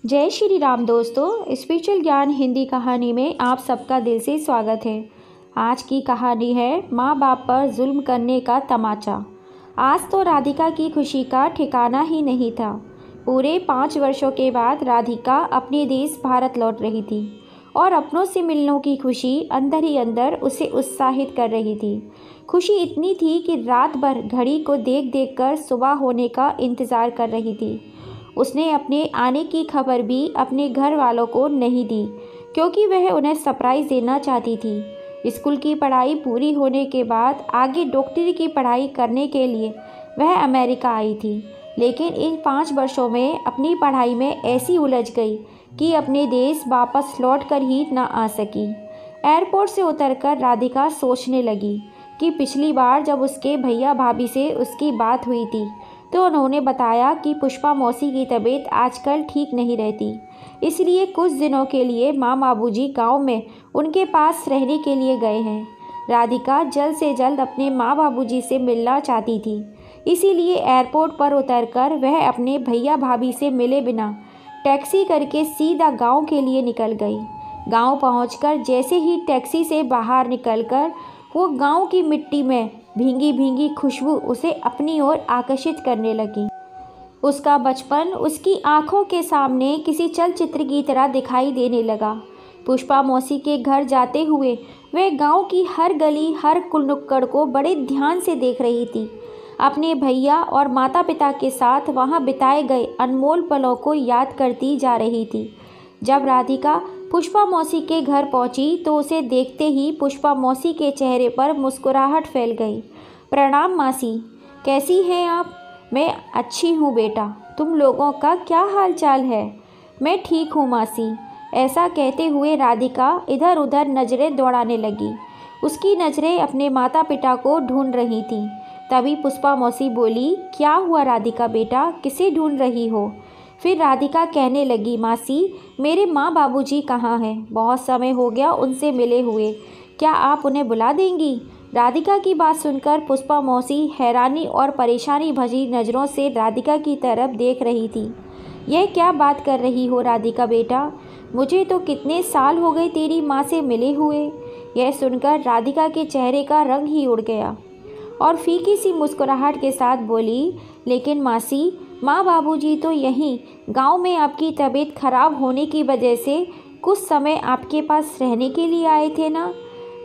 जय श्री राम दोस्तों, स्पिरिचुअल ज्ञान हिंदी कहानी में आप सबका दिल से स्वागत है। आज की कहानी है माँ बाप पर जुल्म करने का तमाचा। आज तो राधिका की खुशी का ठिकाना ही नहीं था। पूरे 5 वर्षों के बाद राधिका अपने देश भारत लौट रही थी और अपनों से मिलने की खुशी अंदर ही अंदर उसे उत्साहित कर रही थी। खुशी इतनी थी कि रात भर घड़ी को देख देख कर सुबह होने का इंतज़ार कर रही थी। उसने अपने आने की खबर भी अपने घर वालों को नहीं दी, क्योंकि वह उन्हें सरप्राइज़ देना चाहती थी। स्कूल की पढ़ाई पूरी होने के बाद आगे डॉक्टरी की पढ़ाई करने के लिए वह अमेरिका आई थी, लेकिन इन 5 वर्षों में अपनी पढ़ाई में ऐसी उलझ गई कि अपने देश वापस लौट कर ही न आ सकी। एयरपोर्ट से उतरकर राधिका सोचने लगी कि पिछली बार जब उसके भैया भाभी से उसकी बात हुई थी तो उन्होंने बताया कि पुष्पा मौसी की तबीयत आजकल ठीक नहीं रहती, इसलिए कुछ दिनों के लिए माँ बाबूजी गांव में उनके पास रहने के लिए गए हैं। राधिका जल्द से जल्द अपने माँ बाबूजी से मिलना चाहती थी, इसीलिए एयरपोर्ट पर उतरकर वह अपने भैया भाभी से मिले बिना टैक्सी करके सीधा गांव के लिए निकल गई। गांव पहुंचकर जैसे ही टैक्सी से बाहर निकलकर वो गांव की मिट्टी में भींगी भींगी खुशबू उसे अपनी ओर आकर्षित करने लगी। उसका बचपन उसकी आंखों के सामने किसी चलचित्र की तरह दिखाई देने लगा। पुष्पा मौसी के घर जाते हुए वह गांव की हर गली हर नुक्कड़ को बड़े ध्यान से देख रही थी। अपने भैया और माता पिता के साथ वहां बिताए गए अनमोल पलों को याद करती जा रही थी। जब राधिका पुष्पा मौसी के घर पहुंची तो उसे देखते ही पुष्पा मौसी के चेहरे पर मुस्कुराहट फैल गई। प्रणाम मासी, कैसी हैं आप? मैं अच्छी हूँ बेटा, तुम लोगों का क्या हाल चाल है? मैं ठीक हूँ मासी। ऐसा कहते हुए राधिका इधर उधर नज़रें दौड़ाने लगी। उसकी नज़रें अपने माता पिता को ढूंढ रही थीं। तभी पुष्पा मौसी बोली, क्या हुआ राधिका बेटा, किसे ढूंढ रही हो? फिर राधिका कहने लगी, मासी मेरे माँ बाबूजी कहाँ हैं? बहुत समय हो गया उनसे मिले हुए, क्या आप उन्हें बुला देंगी? राधिका की बात सुनकर पुष्पा मौसी हैरानी और परेशानी भरी नज़रों से राधिका की तरफ देख रही थी। यह क्या बात कर रही हो राधिका बेटा, मुझे तो कितने साल हो गए तेरी माँ से मिले हुए। यह सुनकर राधिका के चेहरे का रंग ही उड़ गया और फीकी सी मुस्कुराहट के साथ बोली, लेकिन मासी माँ बाबूजी तो यहीं गांव में आपकी तबीयत खराब होने की वजह से कुछ समय आपके पास रहने के लिए आए थे ना?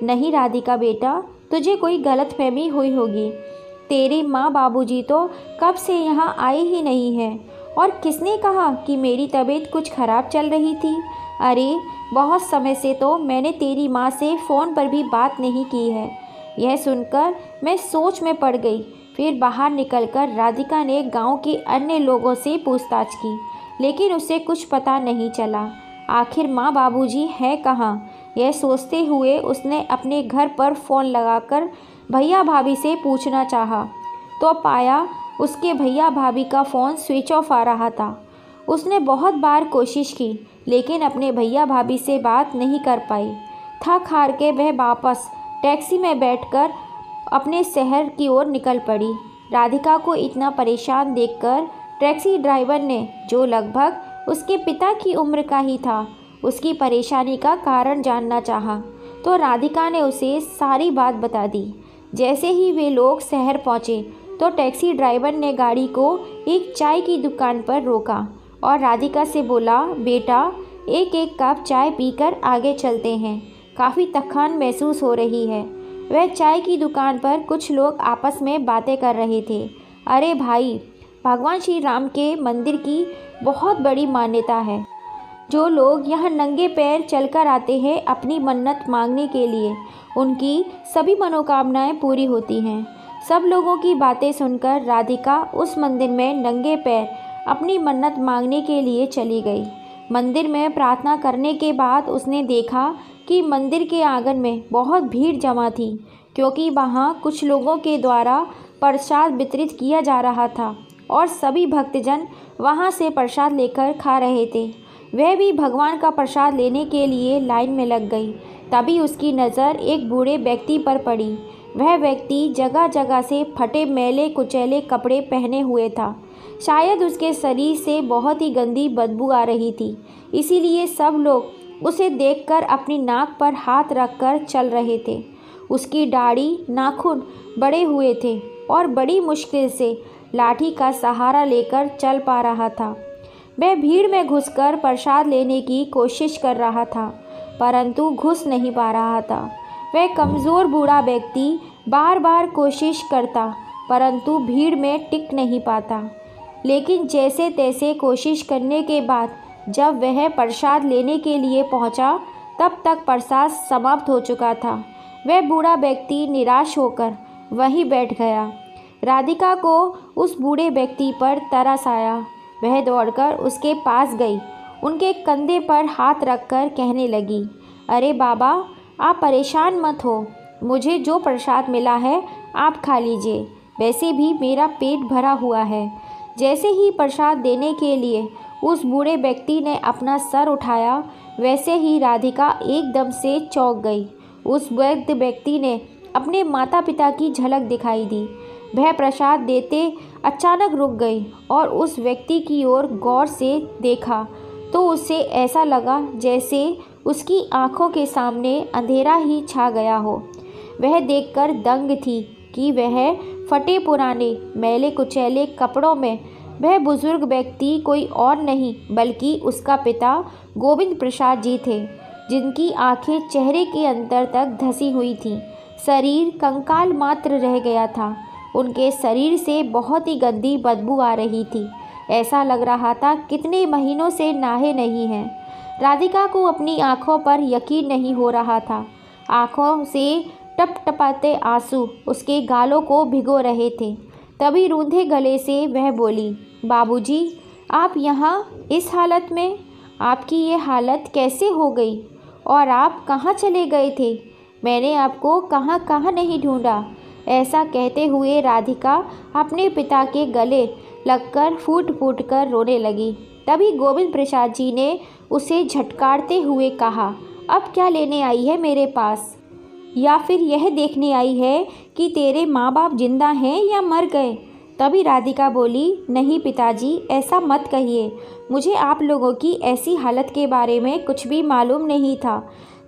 नहीं राधिका बेटा, तुझे कोई गलतफहमी हुई होगी। तेरे माँ बाबूजी तो कब से यहाँ आए ही नहीं हैं। और किसने कहा कि मेरी तबीयत कुछ ख़राब चल रही थी? अरे बहुत समय से तो मैंने तेरी माँ से फ़ोन पर भी बात नहीं की है। यह सुनकर मैं सोच में पड़ गई। फिर बाहर निकलकर राधिका ने गांव के अन्य लोगों से पूछताछ की, लेकिन उसे कुछ पता नहीं चला। आखिर माँ बाबूजी हैं कहाँ? यह सोचते हुए उसने अपने घर पर फ़ोन लगाकर भैया भाभी से पूछना चाहा, तो पाया उसके भैया भाभी का फ़ोन स्विच ऑफ आ रहा था। उसने बहुत बार कोशिश की, लेकिन अपने भैया भाभी से बात नहीं कर पाई। थक हार के वह वापस टैक्सी में बैठकर अपने शहर की ओर निकल पड़ी। राधिका को इतना परेशान देखकर टैक्सी ड्राइवर ने, जो लगभग उसके पिता की उम्र का ही था, उसकी परेशानी का कारण जानना चाहा, तो राधिका ने उसे सारी बात बता दी। जैसे ही वे लोग शहर पहुँचे तो टैक्सी ड्राइवर ने गाड़ी को एक चाय की दुकान पर रोका और राधिका से बोला, बेटा एक एक कप चाय पीकर आगे चलते हैं, काफ़ी थकान महसूस हो रही है। वह चाय की दुकान पर कुछ लोग आपस में बातें कर रहे थे। अरे भाई, भगवान श्री राम के मंदिर की बहुत बड़ी मान्यता है। जो लोग यहाँ नंगे पैर चलकर आते हैं अपनी मन्नत मांगने के लिए, उनकी सभी मनोकामनाएं पूरी होती हैं। सब लोगों की बातें सुनकर राधिका उस मंदिर में नंगे पैर अपनी मन्नत मांगने के लिए चली गई। मंदिर में प्रार्थना करने के बाद उसने देखा कि मंदिर के आंगन में बहुत भीड़ जमा थी, क्योंकि वहाँ कुछ लोगों के द्वारा प्रसाद वितरित किया जा रहा था और सभी भक्तजन वहाँ से प्रसाद लेकर खा रहे थे। वह भी भगवान का प्रसाद लेने के लिए लाइन में लग गई। तभी उसकी नज़र एक बूढ़े व्यक्ति पर पड़ी। वह व्यक्ति जगह जगह से फटे मैले कुचैले कपड़े पहने हुए था। शायद उसके शरीर से बहुत ही गंदी बदबू आ रही थी, इसीलिए सब लोग उसे देखकर अपनी नाक पर हाथ रखकर चल रहे थे। उसकी दाढ़ी, नाखून बड़े हुए थे और बड़ी मुश्किल से लाठी का सहारा लेकर चल पा रहा था। वह भीड़ में घुसकर प्रसाद लेने की कोशिश कर रहा था, परंतु घुस नहीं पा रहा था। वह कमज़ोर बूढ़ा व्यक्ति बार बार कोशिश करता, परंतु भीड़ में टिक नहीं पाता। लेकिन जैसे तैसे कोशिश करने के बाद जब वह प्रसाद लेने के लिए पहुंचा, तब तक प्रसाद समाप्त हो चुका था। वह बूढ़ा व्यक्ति निराश होकर वहीं बैठ गया। राधिका को उस बूढ़े व्यक्ति पर तरस आया। वह दौड़कर उसके पास गई, उनके कंधे पर हाथ रखकर कहने लगी, अरे बाबा, आप परेशान मत हो। मुझे जो प्रसाद मिला है आप खा लीजिए, वैसे भी मेरा पेट भरा हुआ है। जैसे ही प्रसाद देने के लिए उस बूढ़े व्यक्ति ने अपना सर उठाया, वैसे ही राधिका एकदम से चौंक गई। उस वृद्ध व्यक्ति ने अपने माता पिता की झलक दिखाई दी। वह प्रसाद देते अचानक रुक गई और उस व्यक्ति की ओर गौर से देखा तो उसे ऐसा लगा जैसे उसकी आंखों के सामने अंधेरा ही छा गया हो। वह देखकर दंग थी कि वह फटे पुराने मैले कुचैले कपड़ों में वह बुजुर्ग व्यक्ति कोई और नहीं बल्कि उसका पिता गोविंद प्रसाद जी थे, जिनकी आंखें चेहरे के अंदर तक धसी हुई थीं। शरीर कंकाल मात्र रह गया था। उनके शरीर से बहुत ही गंदी बदबू आ रही थी। ऐसा लग रहा था कितने महीनों से नहाए नहीं हैं। राधिका को अपनी आंखों पर यकीन नहीं हो रहा था। आंखों से टपटपाते आंसू उसके गालों को भिगो रहे थे। तभी रूंधे गले से वह बोली, बाबूजी, आप यहाँ इस हालत में? आपकी ये हालत कैसे हो गई? और आप कहाँ चले गए थे? मैंने आपको कहाँ कहाँ नहीं ढूंढा। ऐसा कहते हुए राधिका अपने पिता के गले लगकर फूट फूट कर रोने लगी। तभी गोविंद प्रसाद जी ने उसे झटकारते हुए कहा, अब क्या लेने आई है मेरे पास? या फिर यह देखने आई है कि तेरे माँ बाप जिंदा हैं या मर गए? तभी राधिका बोली, नहीं पिताजी, ऐसा मत कहिए। मुझे आप लोगों की ऐसी हालत के बारे में कुछ भी मालूम नहीं था।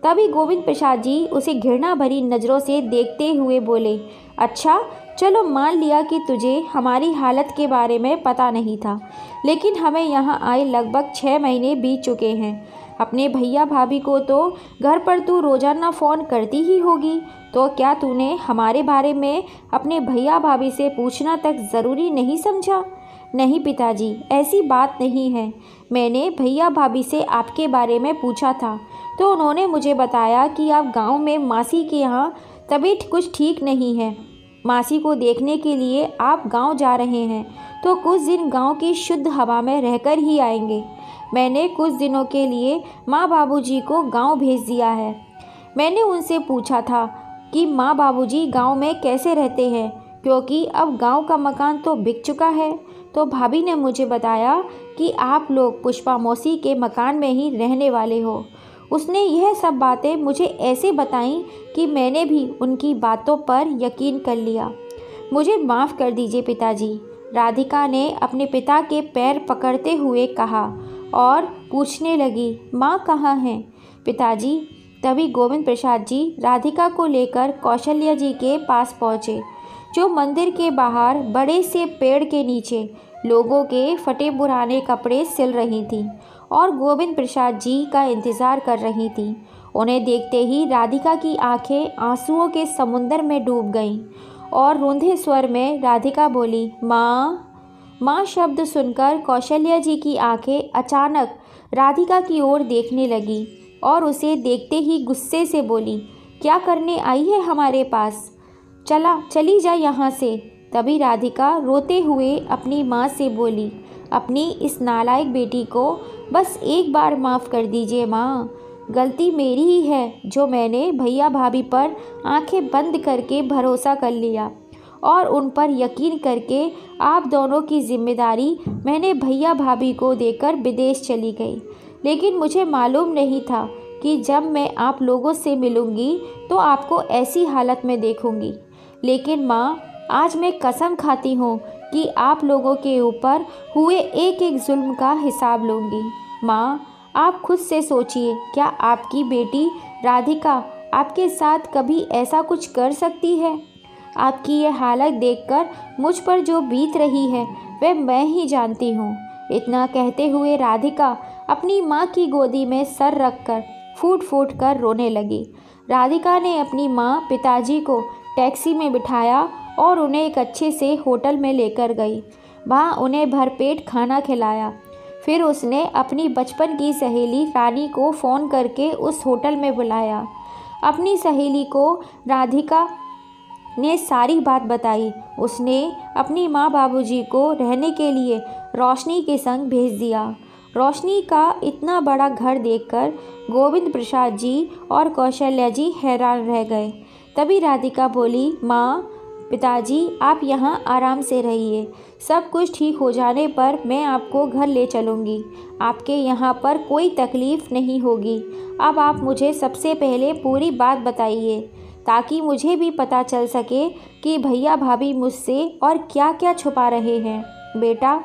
तभी गोविंद प्रसाद जी उसे घृणा भरी नज़रों से देखते हुए बोले, अच्छा चलो, मान लिया कि तुझे हमारी हालत के बारे में पता नहीं था, लेकिन हमें यहाँ आए लगभग 6 महीने बीत चुके हैं। अपने भैया भाभी को तो घर पर तू रोज़ाना फ़ोन करती ही होगी, तो क्या तूने हमारे बारे में अपने भैया भाभी से पूछना तक ज़रूरी नहीं समझा? नहीं पिताजी, ऐसी बात नहीं है। मैंने भैया भाभी से आपके बारे में पूछा था, तो उन्होंने मुझे बताया कि आप गांव में मासी के यहाँ तबीयत कुछ ठीक नहीं है। मासी को देखने के लिए आप गांव जा रहे हैं, तो कुछ दिन गांव की शुद्ध हवा में रहकर ही आएंगे। मैंने कुछ दिनों के लिए माँ बाबूजी को गांव भेज दिया है। मैंने उनसे पूछा था कि माँ बाबूजी गांव में कैसे रहते हैं, क्योंकि अब गांव का मकान तो बिक चुका है। तो भाभी ने मुझे बताया कि आप लोग पुष्पा मौसी के मकान में ही रहने वाले हो। उसने यह सब बातें मुझे ऐसे बताईं कि मैंने भी उनकी बातों पर यकीन कर लिया। मुझे माफ़ कर दीजिए पिताजी, राधिका ने अपने पिता के पैर पकड़ते हुए कहा और पूछने लगी, माँ कहाँ हैं पिताजी? तभी गोविंद प्रसाद जी राधिका को लेकर कौशल्या जी के पास पहुँचे, जो मंदिर के बाहर बड़े से पेड़ के नीचे लोगों के फटे पुराने कपड़े सिल रही थीं और गोविंद प्रसाद जी का इंतज़ार कर रही थीं। उन्हें देखते ही राधिका की आंखें आंसुओं के समुंदर में डूब गईं और रूंधे स्वर में राधिका बोली, माँ। माँ शब्द सुनकर कौशल्या जी की आंखें अचानक राधिका की ओर देखने लगी और उसे देखते ही गुस्से से बोली, क्या करने आई है हमारे पास? चली जा यहाँ से। तभी राधिका रोते हुए अपनी माँ से बोली, अपनी इस नालायक बेटी को बस एक बार माफ़ कर दीजिए माँ। गलती मेरी ही है जो मैंने भैया भाभी पर आंखें बंद करके भरोसा कर लिया और उन पर यकीन करके आप दोनों की जिम्मेदारी मैंने भैया भाभी को देकर विदेश चली गई। लेकिन मुझे मालूम नहीं था कि जब मैं आप लोगों से मिलूँगी तो आपको ऐसी हालत में देखूँगी। लेकिन माँ, आज मैं कसम खाती हूँ कि आप लोगों के ऊपर हुए एक एक जुल्म का हिसाब लूँगी। माँ, आप खुद से सोचिए, क्या आपकी बेटी राधिका आपके साथ कभी ऐसा कुछ कर सकती है? आपकी ये हालत देखकर मुझ पर जो बीत रही है वह मैं ही जानती हूँ। इतना कहते हुए राधिका अपनी माँ की गोदी में सर रखकर फूट फूट कर रोने लगी। राधिका ने अपनी माँ पिताजी को टैक्सी में बिठाया और उन्हें एक अच्छे से होटल में लेकर गई। वहाँ उन्हें भरपेट खाना खिलाया। फिर उसने अपनी बचपन की सहेली रानी को फ़ोन करके उस होटल में बुलाया। अपनी सहेली को राधिका ने सारी बात बताई। उसने अपनी माँ बाबूजी को रहने के लिए रोशनी के संग भेज दिया। रोशनी का इतना बड़ा घर देखकर गोविंद प्रसाद जी और कौशल्या जी हैरान रह गए। तभी राधिका बोली, माँ, पिताजी, आप यहाँ आराम से रहिए। सब कुछ ठीक हो जाने पर मैं आपको घर ले चलूँगी। आपके यहाँ पर कोई तकलीफ़ नहीं होगी। अब आप मुझे सबसे पहले पूरी बात बताइए, ताकि मुझे भी पता चल सके कि भैया भाभी मुझसे और क्या क्या छुपा रहे हैं। बेटा,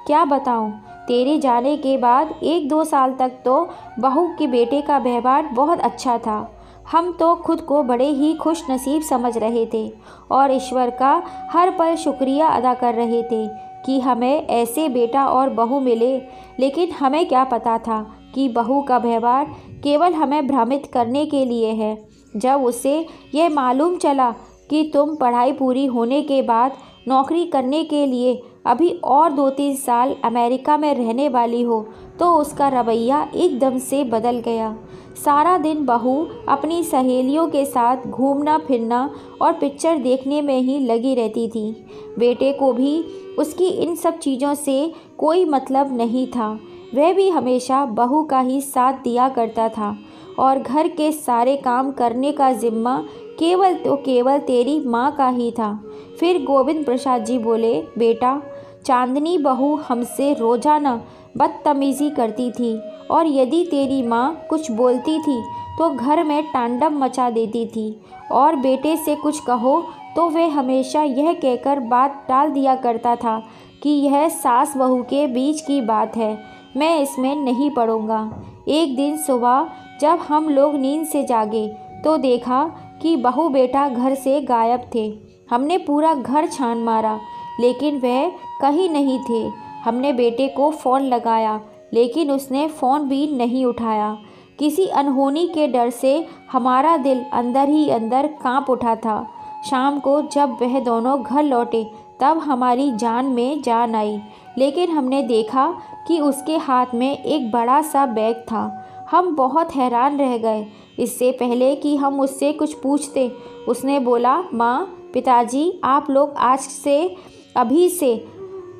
क्या बताऊँ, तेरे जाने के बाद 1-2 साल तक तो बहू के बेटे का व्यवहार बहुत अच्छा था। हम तो खुद को बड़े ही खुश नसीब समझ रहे थे और ईश्वर का हर पल शुक्रिया अदा कर रहे थे कि हमें ऐसे बेटा और बहू मिले। लेकिन हमें क्या पता था कि बहू का व्यवहार केवल हमें भ्रमित करने के लिए है। जब उसे यह मालूम चला कि तुम पढ़ाई पूरी होने के बाद नौकरी करने के लिए अभी और 2-3 साल अमेरिका में रहने वाली हो, तो उसका रवैया एकदम से बदल गया। सारा दिन बहू अपनी सहेलियों के साथ घूमना फिरना और पिक्चर देखने में ही लगी रहती थी। बेटे को भी उसकी इन सब चीज़ों से कोई मतलब नहीं था। वह भी हमेशा बहू का ही साथ दिया करता था और घर के सारे काम करने का जिम्मा केवल तेरी माँ का ही था। फिर गोविंद प्रसाद जी बोले, बेटा, चांदनी बहू हमसे रोज़ाना बदतमीज़ी करती थी और यदि तेरी माँ कुछ बोलती थी तो घर में तांडव मचा देती थी और बेटे से कुछ कहो तो वह हमेशा यह कहकर बात टाल दिया करता था कि यह सास बहू के बीच की बात है, मैं इसमें नहीं पड़ूंगा। एक दिन सुबह जब हम लोग नींद से जागे तो देखा कि बहू बेटा घर से गायब थे। हमने पूरा घर छान मारा, लेकिन वह कहीं नहीं थे। हमने बेटे को फ़ोन लगाया, लेकिन उसने फ़ोन भी नहीं उठाया। किसी अनहोनी के डर से हमारा दिल अंदर ही अंदर कांप उठा था। शाम को जब वह दोनों घर लौटे तब हमारी जान में जान आई, लेकिन हमने देखा कि उसके हाथ में एक बड़ा सा बैग था। हम बहुत हैरान रह गए। इससे पहले कि हम उससे कुछ पूछते, उसने बोला, माँ, पिताजी, आप लोग आज से अभी से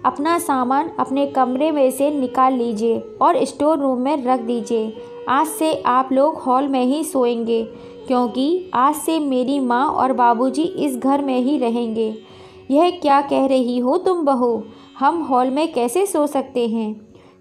अपना सामान अपने कमरे में से निकाल लीजिए और स्टोर रूम में रख दीजिए। आज से आप लोग हॉल में ही सोएंगे, क्योंकि आज से मेरी माँ और बाबूजी इस घर में ही रहेंगे। यह क्या कह रही हो तुम बहू? हम हॉल में कैसे सो सकते हैं?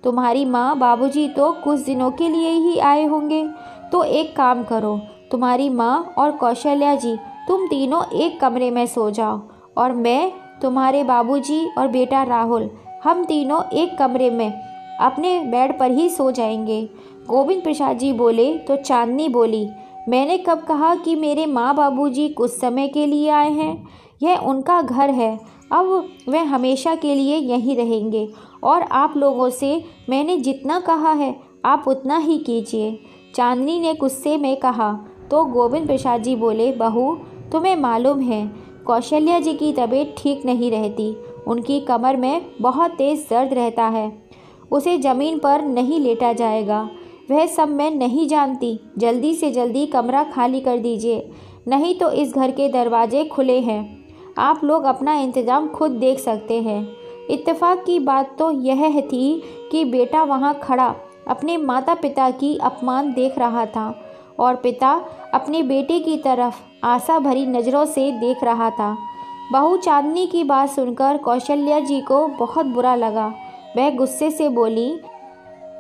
तुम्हारी माँ बाबूजी तो कुछ दिनों के लिए ही आए होंगे। तो एक काम करो, तुम्हारी माँ और कौशल्या जी, तुम तीनों एक कमरे में सो जाओ और मैं, तुम्हारे बाबूजी और बेटा राहुल, हम तीनों एक कमरे में अपने बेड पर ही सो जाएंगे। गोविंद प्रसाद जी बोले तो चांदनी बोली, मैंने कब कहा कि मेरे माँ बाबूजी कुछ समय के लिए आए हैं? यह उनका घर है, अब वह हमेशा के लिए यहीं रहेंगे और आप लोगों से मैंने जितना कहा है आप उतना ही कीजिए। चांदनी ने गुस्से में कहा तो गोविंद प्रसाद जी बोले, बहू, तुम्हें मालूम है कौशल्या जी की तबीयत ठीक नहीं रहती। उनकी कमर में बहुत तेज़ दर्द रहता है। उसे ज़मीन पर नहीं लेटा जाएगा। वह सब मैं नहीं जानती। जल्दी से जल्दी कमरा खाली कर दीजिए, नहीं तो इस घर के दरवाजे खुले हैं। आप लोग अपना इंतज़ाम खुद देख सकते हैं। इत्तेफाक की बात तो यह थी कि बेटा वहाँ खड़ा अपने माता पिता की अपमान देख रहा था और पिता अपने बेटे की तरफ आशा भरी नज़रों से देख रहा था। बहू चांदनी की बात सुनकर कौशल्या जी को बहुत बुरा लगा। वह गुस्से से बोली,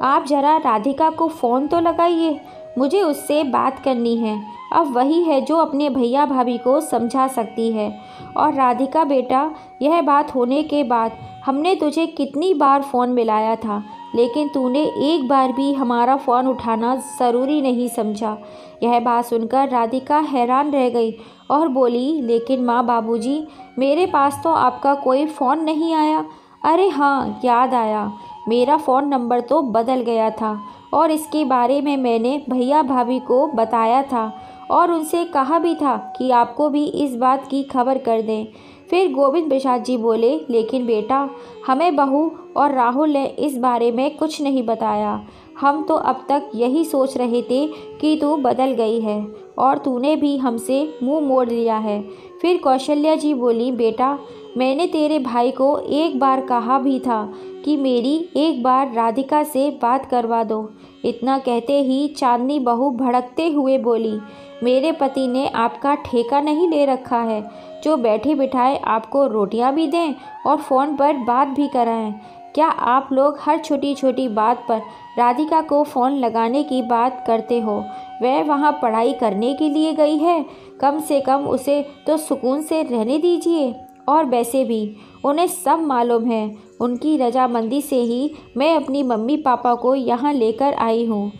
आप जरा राधिका को फ़ोन तो लगाइए। मुझे उससे बात करनी है। अब वही है जो अपने भैया भाभी को समझा सकती है। और राधिका बेटा, यह बात होने के बाद हमने तुझे कितनी बार फ़ोन मिलाया था, लेकिन तूने एक बार भी हमारा फ़ोन उठाना ज़रूरी नहीं समझा। यह बात सुनकर राधिका हैरान रह गई और बोली, लेकिन माँ बाबूजी, मेरे पास तो आपका कोई फ़ोन नहीं आया। अरे हाँ, याद आया, मेरा फ़ोन नंबर तो बदल गया था और इसके बारे में मैंने भैया भाभी को बताया था और उनसे कहा भी था कि आपको भी इस बात की खबर कर दें। फिर गोविंद प्रसाद जी बोले, लेकिन बेटा, हमें बहू और राहुल ने इस बारे में कुछ नहीं बताया। हम तो अब तक यही सोच रहे थे कि तू बदल गई है और तूने भी हमसे मुंह मोड़ लिया है। फिर कौशल्या जी बोली, बेटा, मैंने तेरे भाई को एक बार कहा भी था कि मेरी एक बार राधिका से बात करवा दो। इतना कहते ही चांदनी बहू भड़कते हुए बोली, मेरे पति ने आपका ठेका नहीं ले रखा है जो बैठे बिठाए आपको रोटियां भी दें और फ़ोन पर बात भी कराएं। क्या आप लोग हर छोटी छोटी बात पर राधिका को फ़ोन लगाने की बात करते हो? वह वहाँ पढ़ाई करने के लिए गई है, कम से कम उसे तो सुकून से रहने दीजिए। और वैसे भी उन्हें सब मालूम है, उनकी रजामंदी से ही मैं अपनी मम्मी पापा को यहाँ लेकर आई हूँ।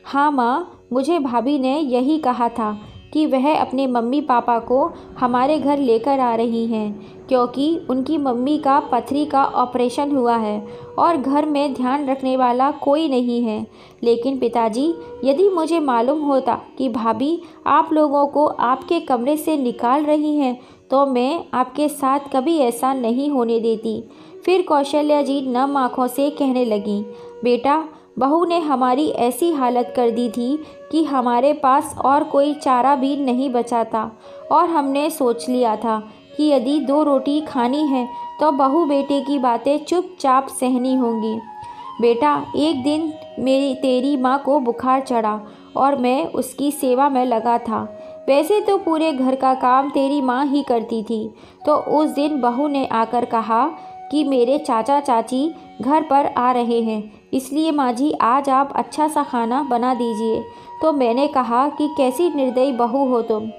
हाँ माँ, मुझे भाभी ने यही कहा था कि वह अपने मम्मी पापा को हमारे घर लेकर आ रही हैं, क्योंकि उनकी मम्मी का पथरी का ऑपरेशन हुआ है और घर में ध्यान रखने वाला कोई नहीं है। लेकिन पिताजी, यदि मुझे मालूम होता कि भाभी आप लोगों को आपके कमरे से निकाल रही हैं, तो मैं आपके साथ कभी ऐसा नहीं होने देती। फिर कौशल्या जी नम आँखों से कहने लगीं, बेटा, बहू ने हमारी ऐसी हालत कर दी थी कि हमारे पास और कोई चारा भी नहीं बचा था और हमने सोच लिया था कि यदि 2 रोटी खानी है तो बहू बेटे की बातें चुपचाप सहनी होंगी। बेटा, एक दिन तेरी माँ को बुखार चढ़ा और मैं उसकी सेवा में लगा था। वैसे तो पूरे घर का काम तेरी माँ ही करती थी। तो उस दिन बहू ने आकर कहा कि मेरे चाचा चाची घर पर आ रहे हैं, इसलिए माँ जी आज आप अच्छा सा खाना बना दीजिए। तो मैंने कहा कि कैसी निर्दयी बहू हो तुम।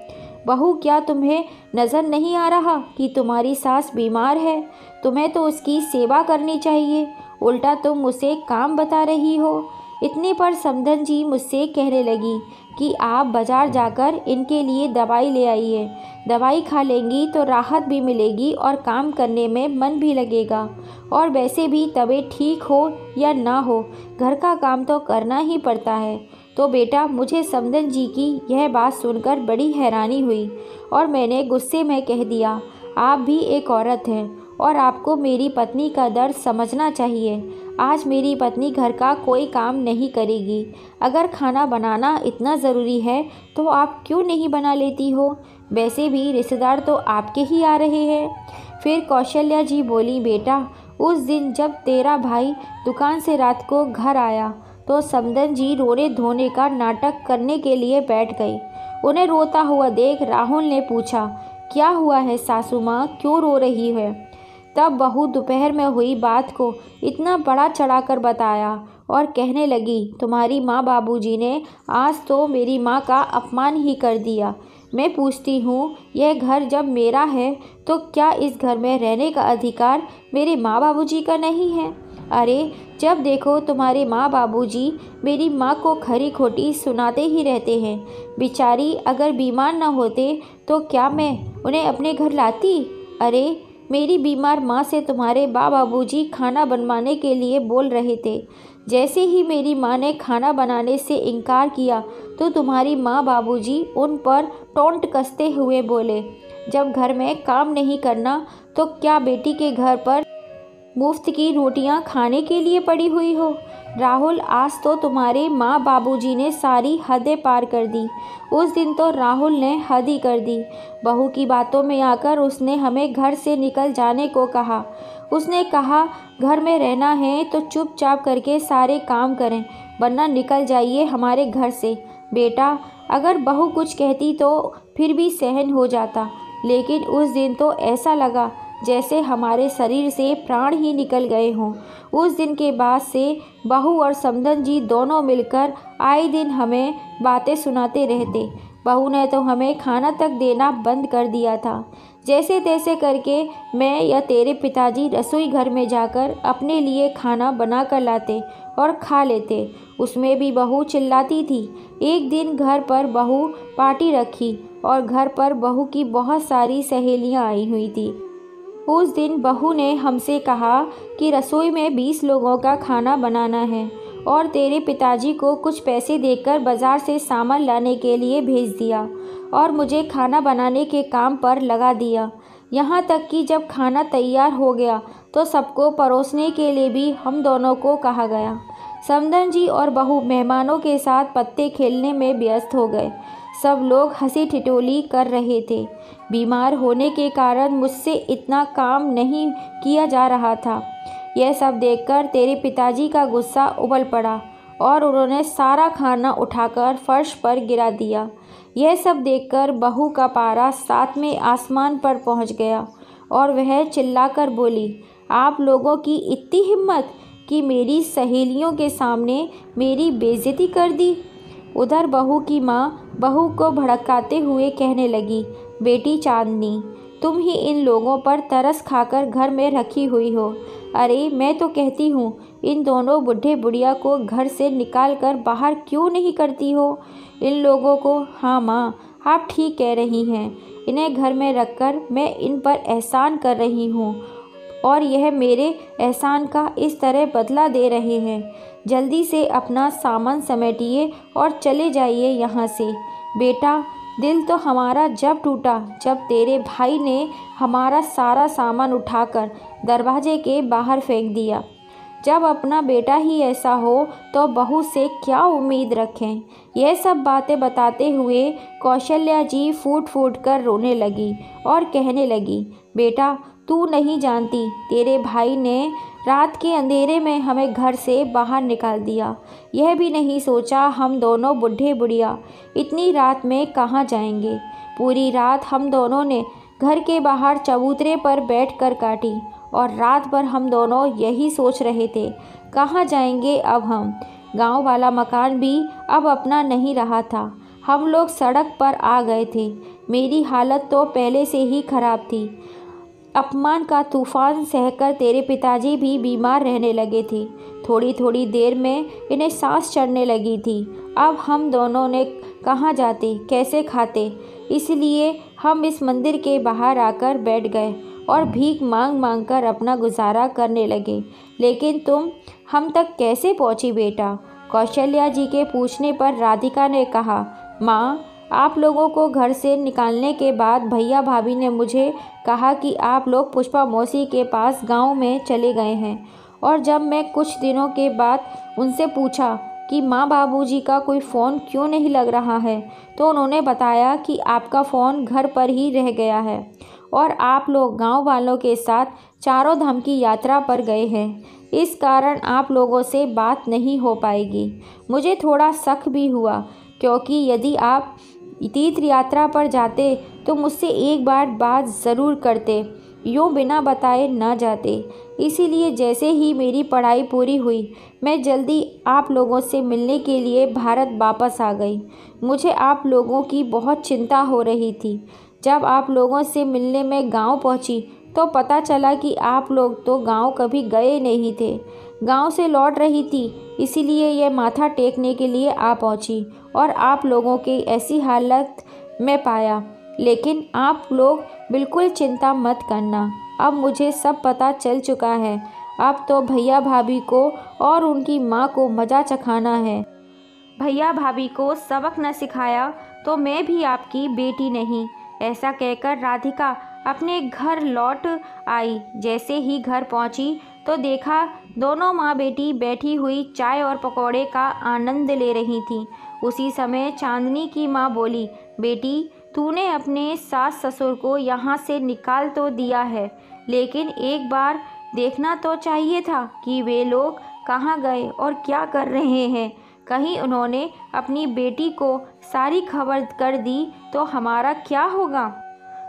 बहू, क्या तुम्हें नज़र नहीं आ रहा कि तुम्हारी सास बीमार है? तुम्हें तो उसकी सेवा करनी चाहिए, उल्टा तुम उसे काम बता रही हो। इतने पर समधन जी मुझसे कहने लगी कि आप बाज़ार जाकर इनके लिए दवाई ले आइए। दवाई खा लेंगी तो राहत भी मिलेगी और काम करने में मन भी लगेगा। और वैसे भी तबीयत ठीक हो या ना हो, घर का काम तो करना ही पड़ता है। तो बेटा, मुझे समधन जी की यह बात सुनकर बड़ी हैरानी हुई और मैंने गुस्से में कह दिया, आप भी एक औरत हैं और आपको मेरी पत्नी का दर्द समझना चाहिए। आज मेरी पत्नी घर का कोई काम नहीं करेगी। अगर खाना बनाना इतना ज़रूरी है तो आप क्यों नहीं बना लेती हो? वैसे भी रिश्तेदार तो आपके ही आ रहे हैं। फिर कौशल्या जी बोली, बेटा, उस दिन जब तेरा भाई दुकान से रात को घर आया तो समधन जी रोने धोने का नाटक करने के लिए बैठ गई। उन्हें रोता हुआ देख राहुल ने पूछा, क्या हुआ है सासू माँ, क्यों रो रही है? तब बहू दोपहर में हुई बात को इतना बड़ा चढ़ाकर बताया और कहने लगी, तुम्हारी माँ बाबूजी ने आज तो मेरी माँ का अपमान ही कर दिया। मैं पूछती हूँ, यह घर जब मेरा है तो क्या इस घर में रहने का अधिकार मेरे माँ बाबूजी का नहीं है? अरे, जब देखो तुम्हारे माँ बाबूजी मेरी माँ को खरी खोटी सुनाते ही रहते हैं। बेचारी अगर बीमार न होते तो क्या मैं उन्हें अपने घर लाती? अरे, मेरी बीमार माँ से तुम्हारे बाबूजी खाना बनवाने के लिए बोल रहे थे। जैसे ही मेरी माँ ने खाना बनाने से इनकार किया तो तुम्हारी माँ बाबूजी उन पर टोंट कसते हुए बोले, जब घर में काम नहीं करना तो क्या बेटी के घर पर मुफ्त की रोटियां खाने के लिए पड़ी हुई हो? राहुल, आज तो तुम्हारे माँ बाबूजी ने सारी हदें पार कर दी। उस दिन तो राहुल ने हद ही कर दी। बहू की बातों में आकर उसने हमें घर से निकल जाने को कहा। उसने कहा, घर में रहना है तो चुपचाप करके सारे काम करें, वरना निकल जाइए हमारे घर से। बेटा, अगर बहू कुछ कहती तो फिर भी सहन हो जाता, लेकिन उस दिन तो ऐसा लगा जैसे हमारे शरीर से प्राण ही निकल गए हों। उस दिन के बाद से बहू और समधन जी दोनों मिलकर आए दिन हमें बातें सुनाते रहते। बहू ने तो हमें खाना तक देना बंद कर दिया था। जैसे तैसे करके मैं या तेरे पिताजी रसोई घर में जाकर अपने लिए खाना बना कर लाते और खा लेते। उसमें भी बहू चिल्लाती थी। एक दिन घर पर बहू पार्टी रखी और घर पर बहू की बहुत सारी सहेलियां आई हुई थी। उस दिन बहू ने हमसे कहा कि रसोई में 20 लोगों का खाना बनाना है और तेरे पिताजी को कुछ पैसे देकर बाज़ार से सामान लाने के लिए भेज दिया और मुझे खाना बनाने के काम पर लगा दिया। यहाँ तक कि जब खाना तैयार हो गया तो सबको परोसने के लिए भी हम दोनों को कहा गया। समधन जी और बहू मेहमानों के साथ पत्ते खेलने में व्यस्त हो गए। सब लोग हंसी ठिठोली कर रहे थे। बीमार होने के कारण मुझसे इतना काम नहीं किया जा रहा था। यह सब देखकर तेरे पिताजी का गुस्सा उबल पड़ा और उन्होंने सारा खाना उठाकर फर्श पर गिरा दिया। यह सब देखकर बहू का पारा 7वें आसमान पर पहुंच गया और वह चिल्लाकर बोली, आप लोगों की इतनी हिम्मत कि मेरी सहेलियों के सामने मेरी बेइज्जती कर दी। उधर बहू की माँ बहू को भड़काते हुए कहने लगी, बेटी चांदनी, तुम ही इन लोगों पर तरस खाकर घर में रखी हुई हो। अरे मैं तो कहती हूँ, इन दोनों बुढ़े बुढ़िया को घर से निकाल कर बाहर क्यों नहीं करती हो इन लोगों को। हाँ माँ, आप ठीक कह रही हैं। इन्हें घर में रखकर मैं इन पर एहसान कर रही हूँ और यह मेरे एहसान का इस तरह बदला दे रहे हैं। जल्दी से अपना सामान समेटिए और चले जाइए यहाँ से। बेटा, दिल तो हमारा जब टूटा जब तेरे भाई ने हमारा सारा सामान उठाकर दरवाजे के बाहर फेंक दिया। जब अपना बेटा ही ऐसा हो तो बहू से क्या उम्मीद रखें। यह सब बातें बताते हुए कौशल्या जी फूट फूट कर रोने लगी और कहने लगी, बेटा तू नहीं जानती, तेरे भाई ने रात के अंधेरे में हमें घर से बाहर निकाल दिया। यह भी नहीं सोचा हम दोनों बुढ़े बुढ़िया इतनी रात में कहाँ जाएंगे। पूरी रात हम दोनों ने घर के बाहर चबूतरे पर बैठकर काटी और रात भर हम दोनों यही सोच रहे थे, कहाँ जाएंगे अब हम। गांव वाला मकान भी अब अपना नहीं रहा था। हम लोग सड़क पर आ गए थे। मेरी हालत तो पहले से ही खराब थी। अपमान का तूफान सहकर तेरे पिताजी भी बीमार रहने लगे थे। थोड़ी थोड़ी देर में इन्हें सांस चढ़ने लगी थी। अब हम दोनों ने कहाँ जाते, कैसे खाते, इसलिए हम इस मंदिर के बाहर आकर बैठ गए और भीख मांग मांग कर अपना गुजारा करने लगे। लेकिन तुम हम तक कैसे पहुँची बेटा? कौशल्या जी के पूछने पर राधिका ने कहा, माँ, आप लोगों को घर से निकालने के बाद भैया भाभी ने मुझे कहा कि आप लोग पुष्पा मौसी के पास गांव में चले गए हैं। और जब मैं कुछ दिनों के बाद उनसे पूछा कि माँ बाबूजी का कोई फ़ोन क्यों नहीं लग रहा है, तो उन्होंने बताया कि आपका फ़ोन घर पर ही रह गया है और आप लोग गांव वालों के साथ चारों धाम की यात्रा पर गए हैं। इस कारण आप लोगों से बात नहीं हो पाएगी। मुझे थोड़ा शक भी हुआ, क्योंकि यदि आप तीर्थ यात्रा पर जाते तो मुझसे एक बार बात ज़रूर करते, यूँ बिना बताए न जाते। इसीलिए जैसे ही मेरी पढ़ाई पूरी हुई मैं जल्दी आप लोगों से मिलने के लिए भारत वापस आ गई। मुझे आप लोगों की बहुत चिंता हो रही थी। जब आप लोगों से मिलने में गांव पहुंची तो पता चला कि आप लोग तो गांव कभी गए नहीं थे। गांव से लौट रही थी, इसीलिए यह माथा टेकने के लिए आ पहुंची और आप लोगों की ऐसी हालत में पाया। लेकिन आप लोग बिल्कुल चिंता मत करना, अब मुझे सब पता चल चुका है। अब तो भैया भाभी को और उनकी माँ को मज़ा चखाना है। भैया भाभी को सबक न सिखाया तो मैं भी आपकी बेटी नहीं। ऐसा कहकर राधिका अपने घर लौट आई। जैसे ही घर पहुंची तो देखा दोनों माँ बेटी बैठी हुई चाय और पकौड़े का आनंद ले रही थीं। उसी समय चांदनी की माँ बोली, बेटी, तूने अपने सास ससुर को यहाँ से निकाल तो दिया है, लेकिन एक बार देखना तो चाहिए था कि वे लोग कहाँ गए और क्या कर रहे हैं। कहीं उन्होंने अपनी बेटी को सारी खबर कर दी तो हमारा क्या होगा।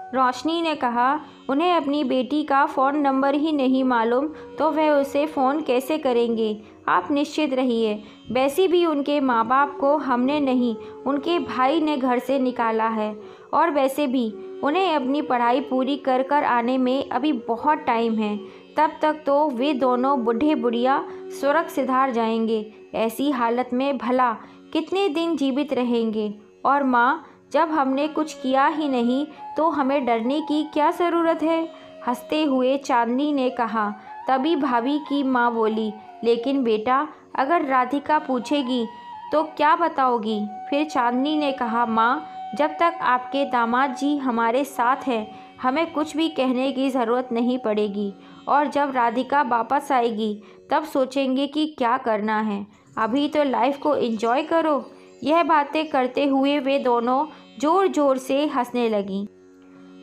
रोशनी ने कहा, उन्हें अपनी बेटी का फ़ोन नंबर ही नहीं मालूम तो वह उसे फ़ोन कैसे करेंगे। आप निश्चित रहिए, वैसे भी उनके माँ बाप को हमने नहीं, उनके भाई ने घर से निकाला है। और वैसे भी उन्हें अपनी पढ़ाई पूरी कर कर आने में अभी बहुत टाइम है। तब तक तो वे दोनों बूढ़े बुढ़िया स्वर्ग सिधार जाएंगे। ऐसी हालत में भला कितने दिन जीवित रहेंगे। और माँ, जब हमने कुछ किया ही नहीं तो हमें डरने की क्या ज़रूरत है, हंसते हुए चांदनी ने कहा। तभी भाभी की माँ बोली, लेकिन बेटा, अगर राधिका पूछेगी तो क्या बताओगी? फिर चांदनी ने कहा, माँ, जब तक आपके दामाद जी हमारे साथ हैं हमें कुछ भी कहने की ज़रूरत नहीं पड़ेगी। और जब राधिका वापस आएगी तब सोचेंगे कि क्या करना है। अभी तो लाइफ को एंजॉय करो। यह बातें करते हुए वे दोनों ज़ोर ज़ोर से हंसने लगीं।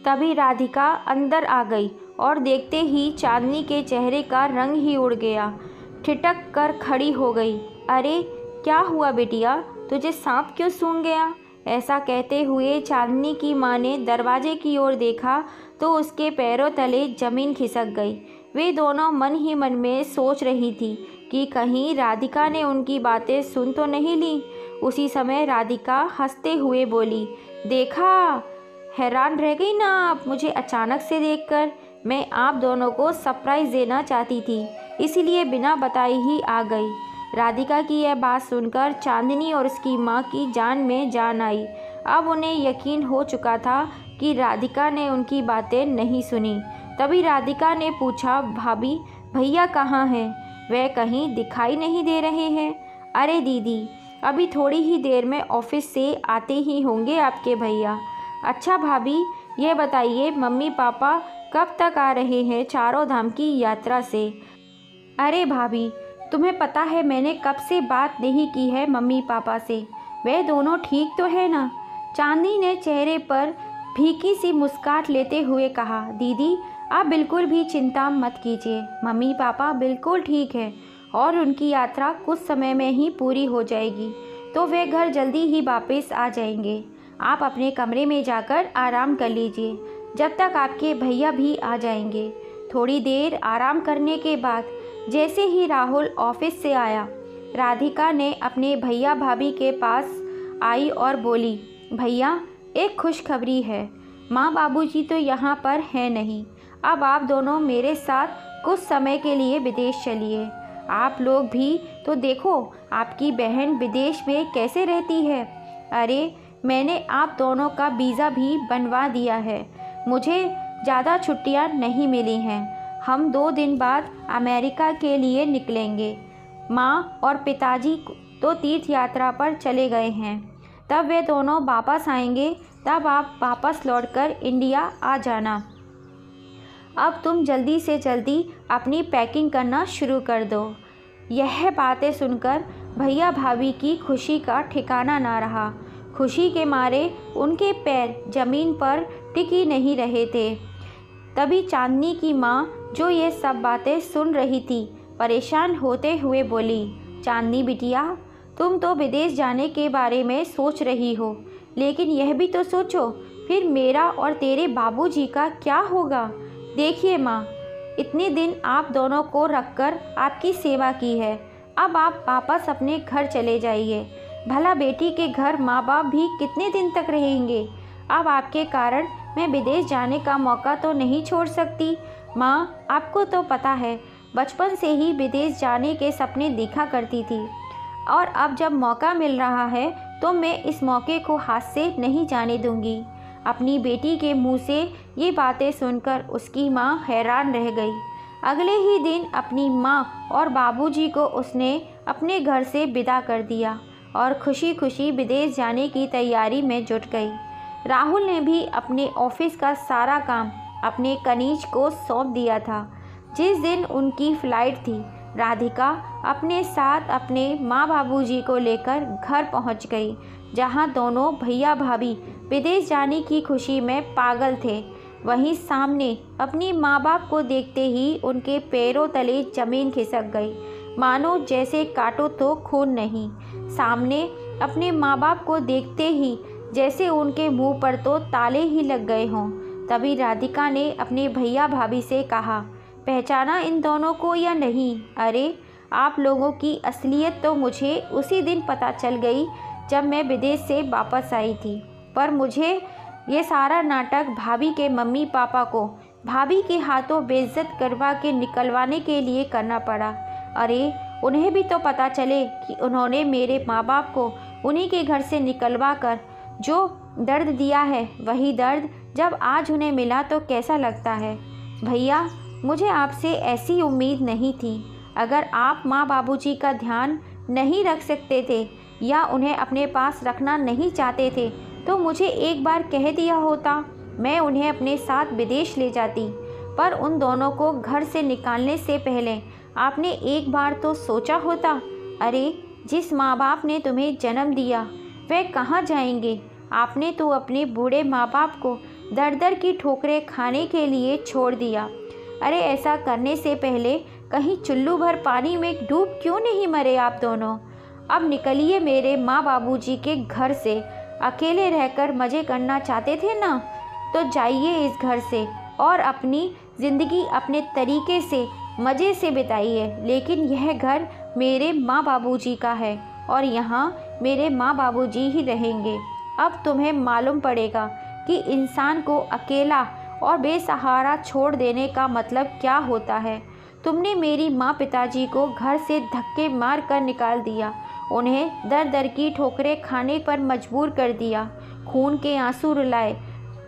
तभी राधिका अंदर आ गई और देखते ही चांदनी के चेहरे का रंग ही उड़ गया। ठिठक कर खड़ी हो गई। अरे क्या हुआ बेटिया, तुझे सांप क्यों सूंघ गया? ऐसा कहते हुए चांदनी की माँ ने दरवाजे की ओर देखा तो उसके पैरों तले जमीन खिसक गई। वे दोनों मन ही मन में सोच रही थी कि कहीं राधिका ने उनकी बातें सुन तो नहीं ली। उसी समय राधिका हंसते हुए बोली, देखा, हैरान रह गई ना आप मुझे अचानक से देखकर? मैं आप दोनों को सरप्राइज़ देना चाहती थी, इसलिए बिना बताए ही आ गई। राधिका की यह बात सुनकर चांदनी और उसकी माँ की जान में जान आई। अब उन्हें यकीन हो चुका था कि राधिका ने उनकी बातें नहीं सुनी। तभी राधिका ने पूछा, भाभी, भैया कहाँ हैं? वह कहीं दिखाई नहीं दे रहे हैं। अरे दीदी, अभी थोड़ी ही देर में ऑफिस से आते ही होंगे आपके भैया। अच्छा भाभी, ये बताइए मम्मी पापा कब तक आ रहे हैं चारों धाम की यात्रा से? अरे भाभी, तुम्हें पता है मैंने कब से बात नहीं की है मम्मी पापा से। वे दोनों ठीक तो है ना? चांदनी ने चेहरे पर फीकी सी मुस्कान लेते हुए कहा, दीदी आप बिल्कुल भी चिंता मत कीजिए, मम्मी पापा बिल्कुल ठीक है और उनकी यात्रा कुछ समय में ही पूरी हो जाएगी तो वे घर जल्दी ही वापस आ जाएंगे। आप अपने कमरे में जाकर आराम कर लीजिए जब तक आपके भैया भी आ जाएंगे। थोड़ी देर आराम करने के बाद जैसे ही राहुल ऑफिस से आया, राधिका ने अपने भैया भाभी के पास आई और बोली, भैया एक खुशखबरी है। माँ बाबूजी तो यहाँ पर हैं नहीं। अब आप दोनों मेरे साथ कुछ समय के लिए विदेश चलिए। आप लोग भी तो देखो आपकी बहन विदेश में कैसे रहती है। अरे मैंने आप दोनों का वीज़ा भी बनवा दिया है। मुझे ज़्यादा छुट्टियाँ नहीं मिली हैं। हम 2 दिन बाद अमेरिका के लिए निकलेंगे। माँ और पिताजी तो तीर्थ यात्रा पर चले गए हैं। तब वे दोनों वापस आएंगे, तब आप वापस लौटकर इंडिया आ जाना। अब तुम जल्दी से जल्दी अपनी पैकिंग करना शुरू कर दो। यह बातें सुनकर भैया भाभी की खुशी का ठिकाना ना रहा। खुशी के मारे उनके पैर जमीन पर टिक ही नहीं रहे थे। तभी चांदनी की माँ, जो ये सब बातें सुन रही थी, परेशान होते हुए बोली, चांदनी बिटिया, तुम तो विदेश जाने के बारे में सोच रही हो, लेकिन यह भी तो सोचो फिर मेरा और तेरे बाबूजी का क्या होगा। देखिए माँ, इतने दिन आप दोनों को रखकर आपकी सेवा की है। अब आप वापस अपने घर चले जाइए। भला बेटी के घर माँ बाप भी कितने दिन तक रहेंगे। अब आपके कारण मैं विदेश जाने का मौका तो नहीं छोड़ सकती। माँ, आपको तो पता है बचपन से ही विदेश जाने के सपने देखा करती थी और अब जब मौका मिल रहा है तो मैं इस मौके को हाथ से नहीं जाने दूंगी। अपनी बेटी के मुंह से ये बातें सुनकर उसकी माँ हैरान रह गई। अगले ही दिन अपनी माँ और बाबूजी को उसने अपने घर से विदा कर दिया और खुशी खुशी विदेश जाने की तैयारी में जुट गई। राहुल ने भी अपने ऑफिस का सारा काम अपने कनीज को सौंप दिया था। जिस दिन उनकी फ़्लाइट थी, राधिका अपने साथ अपने माँ बाबूजी को लेकर घर पहुंच गई, जहां दोनों भैया भाभी विदेश जाने की खुशी में पागल थे। वहीं सामने अपनी माँ बाप को देखते ही उनके पैरों तले जमीन खिसक गई, मानो जैसे काटो तो खून नहीं। सामने अपने माँ बाप को देखते ही जैसे उनके मुंह पर तो ताले ही लग गए हों। तभी राधिका ने अपने भैया भाभी से कहा, पहचाना इन दोनों को या नहीं? अरे आप लोगों की असलियत तो मुझे उसी दिन पता चल गई जब मैं विदेश से वापस आई थी, पर मुझे ये सारा नाटक भाभी के मम्मी पापा को भाभी के हाथों बेइज्जत करवा के निकलवाने के लिए करना पड़ा। अरे उन्हें भी तो पता चले कि उन्होंने मेरे माँ बाप को उन्हीं के घर से निकलवा कर जो दर्द दिया है, वही दर्द जब आज उन्हें मिला तो कैसा लगता है। भैया मुझे आपसे ऐसी उम्मीद नहीं थी। अगर आप माँ बाबूजी का ध्यान नहीं रख सकते थे या उन्हें अपने पास रखना नहीं चाहते थे तो मुझे एक बार कह दिया होता, मैं उन्हें अपने साथ विदेश ले जाती। पर उन दोनों को घर से निकालने से पहले आपने एक बार तो सोचा होता। अरे जिस माँ बाप ने तुम्हें जन्म दिया वे कहाँ जाएंगे? आपने तो अपने बूढ़े माँ बाप को दर दर की ठोकरें खाने के लिए छोड़ दिया। अरे ऐसा करने से पहले कहीं चुल्लू भर पानी में डूब क्यों नहीं मरे आप दोनों? अब निकलिए मेरे माँ बाबूजी के घर से। अकेले रहकर मज़े करना चाहते थे ना, तो जाइए इस घर से और अपनी ज़िंदगी अपने तरीके से मज़े से बिताइए। लेकिन यह घर मेरे माँ बाबूजी का है और यहाँ मेरे माँ बाबूजी ही रहेंगे। अब तुम्हें मालूम पड़ेगा कि इंसान को अकेला और बेसहारा छोड़ देने का मतलब क्या होता है। तुमने मेरी माँ पिताजी को घर से धक्के मार कर निकाल दिया, उन्हें दर दर की ठोकरें खाने पर मजबूर कर दिया, खून के आंसू रुलाए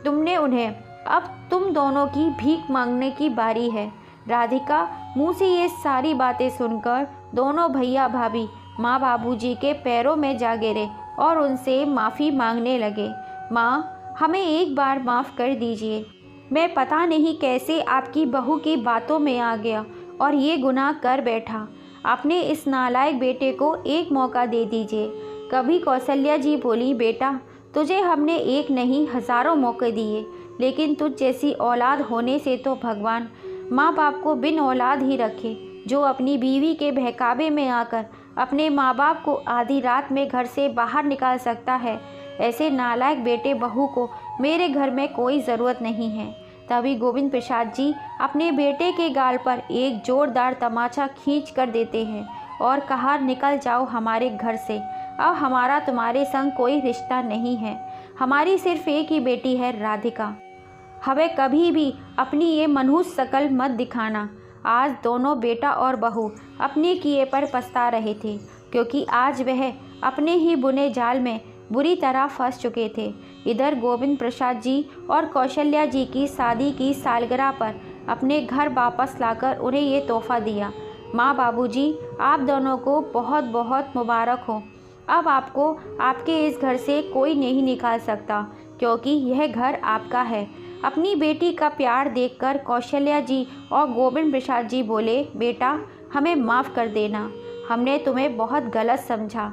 तुमने उन्हें। अब तुम दोनों की भीख मांगने की बारी है। राधिका मुंह से ये सारी बातें सुनकर दोनों भैया भाभी माँ बाबूजी के पैरों में जा गिरे और उनसे माफ़ी मांगने लगे। माँ हमें एक बार माफ़ कर दीजिए। मैं पता नहीं कैसे आपकी बहू की बातों में आ गया और ये गुनाह कर बैठा। अपने इस नालायक बेटे को एक मौका दे दीजिए। कभी कौशल्या जी बोली, बेटा तुझे हमने एक नहीं हज़ारों मौके दिए, लेकिन तुझ जैसी औलाद होने से तो भगवान माँ बाप को बिन औलाद ही रखे। जो अपनी बीवी के बहकावे में आकर अपने माँ बाप को आधी रात में घर से बाहर निकाल सकता है, ऐसे नालायक बेटे बहू को मेरे घर में कोई ज़रूरत नहीं है। तभी गोविंद प्रसाद जी अपने बेटे के गाल पर एक जोरदार तमाचा खींच कर देते हैं और कहा, निकल जाओ हमारे घर से। अब हमारा तुम्हारे संग कोई रिश्ता नहीं है। हमारी सिर्फ एक ही बेटी है राधिका। हमें कभी भी अपनी ये मनहूस शकल मत दिखाना। आज दोनों बेटा और बहू अपने किए पर पछता रहे थे, क्योंकि आज वह अपने ही बुने जाल में बुरी तरह फंस चुके थे। इधर गोविंद प्रसाद जी और कौशल्या जी की शादी की सालगिरह पर अपने घर वापस लाकर उन्हें ये तोहफा दिया। माँ बाबूजी आप दोनों को बहुत बहुत मुबारक हो। अब आपको आपके इस घर से कोई नहीं निकाल सकता, क्योंकि यह घर आपका है। अपनी बेटी का प्यार देखकर कौशल्या जी और गोविंद प्रसाद जी बोले, बेटा हमें माफ़ कर देना, हमने तुम्हें बहुत गलत समझा।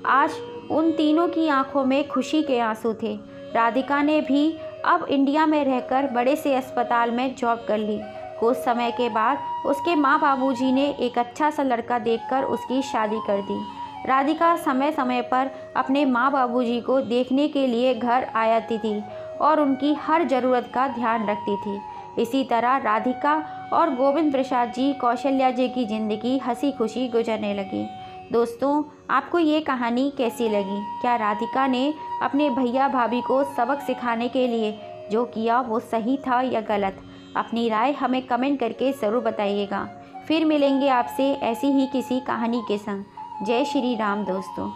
आज उन तीनों की आंखों में खुशी के आंसू थे। राधिका ने भी अब इंडिया में रहकर बड़े से अस्पताल में जॉब कर ली। कुछ समय के बाद उसके माँ बाबूजी ने एक अच्छा सा लड़का देखकर उसकी शादी कर दी। राधिका समय समय पर अपने माँ बाबूजी को देखने के लिए घर आती थी और उनकी हर ज़रूरत का ध्यान रखती थी। इसी तरह राधिका और गोविंद प्रसाद जी, कौशल्या जी की ज़िंदगी हंसी खुशी गुजरने लगी। दोस्तों, आपको ये कहानी कैसी लगी? क्या राधिका ने अपने भैया भाभी को सबक सिखाने के लिए जो किया वो सही था या गलत? अपनी राय हमें कमेंट करके ज़रूर बताइएगा। फिर मिलेंगे आपसे ऐसी ही किसी कहानी के संग। जय श्री राम दोस्तों।